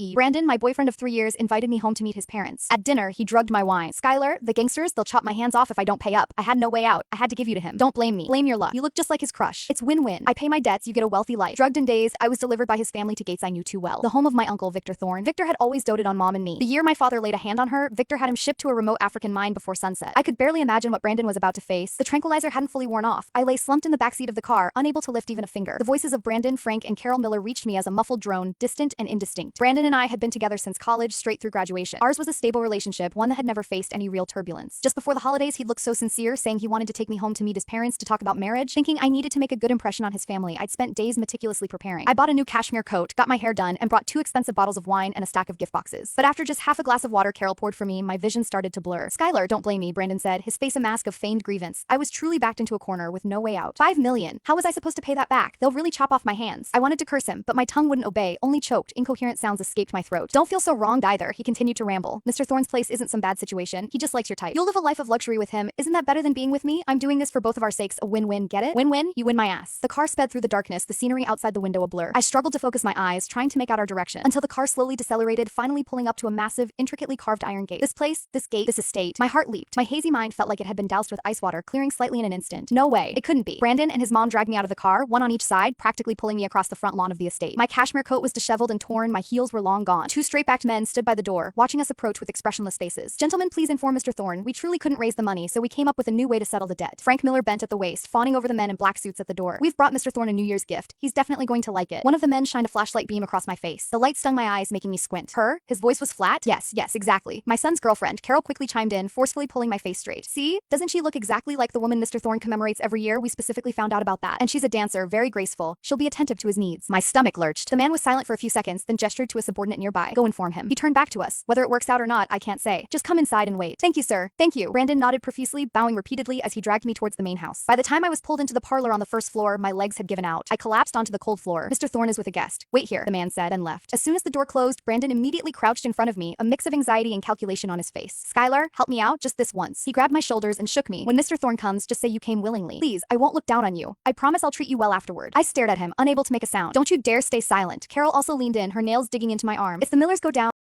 Eve. Brandon, my boyfriend of 3 years, invited me home to meet his parents. At dinner, he drugged my wine. Skylar, the gangsters, they'll chop my hands off if I don't pay up. I had no way out. I had to give you to him. Don't blame me. Blame your luck. You look just like his crush. It's win-win. I pay my debts, you get a wealthy life. Drugged in days, I was delivered by his family to gates I knew too well. The home of my uncle, Victor Thorne. Victor had always doted on Mom and me. The year my father laid a hand on her, Victor had him shipped to a remote African mine before sunset. I could barely imagine what Brandon was about to face. The tranquilizer hadn't fully worn off. I lay slumped in the backseat of the car, unable to lift even a finger. The voices of Brandon, Frank, and Carol Miller reached me as a muffled drone, distant and indistinct. Brandon and I had been together since college, straight through graduation. Ours was a stable relationship, one that had never faced any real turbulence. Just before the holidays, he'd looked so sincere, saying he wanted to take me home to meet his parents to talk about marriage, thinking I needed to make a good impression on his family. I'd spent days meticulously preparing. I bought a new cashmere coat, got my hair done, and brought 2 expensive bottles of wine and a stack of gift boxes. But after just half a glass of water Carol poured for me, my vision started to blur. Skylar, don't blame me, Brandon said, his face a mask of feigned grievance. I was truly backed into a corner with no way out. 5 million. How was I supposed to pay that back? They'll really chop off my hands. I wanted to curse him, but my tongue wouldn't obey, only choked. Incoherent sounds escaped my throat. Don't feel so wronged either, he continued to ramble. Mr. Thorne's place isn't some bad situation. He just likes your type. You'll live a life of luxury with him. Isn't that better than being with me? I'm doing this for both of our sakes, a win-win, get it? Win-win, you win my ass. The car sped through the darkness, the scenery outside the window a blur. I struggled to focus my eyes, trying to make out our direction, until the car slowly decelerated, finally pulling up to a massive, intricately carved iron gate. This place, this gate, this estate. My heart leaped. My hazy mind felt like it had been doused with ice water, clearing slightly in an instant. No way. It couldn't be. Brandon and his mom dragged me out of the car, one on each side, practically pulling me across the front lawn of the estate. My cashmere coat was disheveled and torn, my heels were long gone. 2 straight-backed men stood by the door, watching us approach with expressionless faces. Gentlemen, please inform Mr. Thorne, we truly couldn't raise the money, so we came up with a new way to settle the debt. Frank Miller bent at the waist, fawning over the men in black suits at the door. We've brought Mr. Thorne a New Year's gift. He's definitely going to like it. One of the men shined a flashlight beam across my face. The light stung my eyes, making me squint. Her? His voice was flat? Yes, exactly. My son's girlfriend. Carol quickly chimed in, forcefully pulling my face straight. See? Doesn't she look exactly like the woman Mr. Thorne commemorates every year? We specifically found out about that. And she's a dancer, very graceful. She'll be attentive to his needs. My stomach lurched. The man was silent for a few seconds, then gestured to a subordinate nearby. Go inform him. He turned back to us. Whether it works out or not, I can't say. Just come inside and wait. Thank you, sir. Thank you. Brandon nodded profusely, bowing repeatedly as he dragged me towards the main house. By the time I was pulled into the parlor on the first floor, my legs had given out. I collapsed onto the cold floor. Mr. Thorne is with a guest. Wait here, the man said, and left. As soon as the door closed, Brandon immediately crouched in front of me, a mix of anxiety and calculation on his face. Skylar, help me out, just this once. He grabbed my shoulders and shook me. When Mr. Thorne comes, just say you came willingly. Please, I won't look down on you. I promise I'll treat you well afterward. I stared at him, unable to make a sound. Don't you dare stay silent. Carol also leaned in, her nails digging into my arm. If the Millers go down,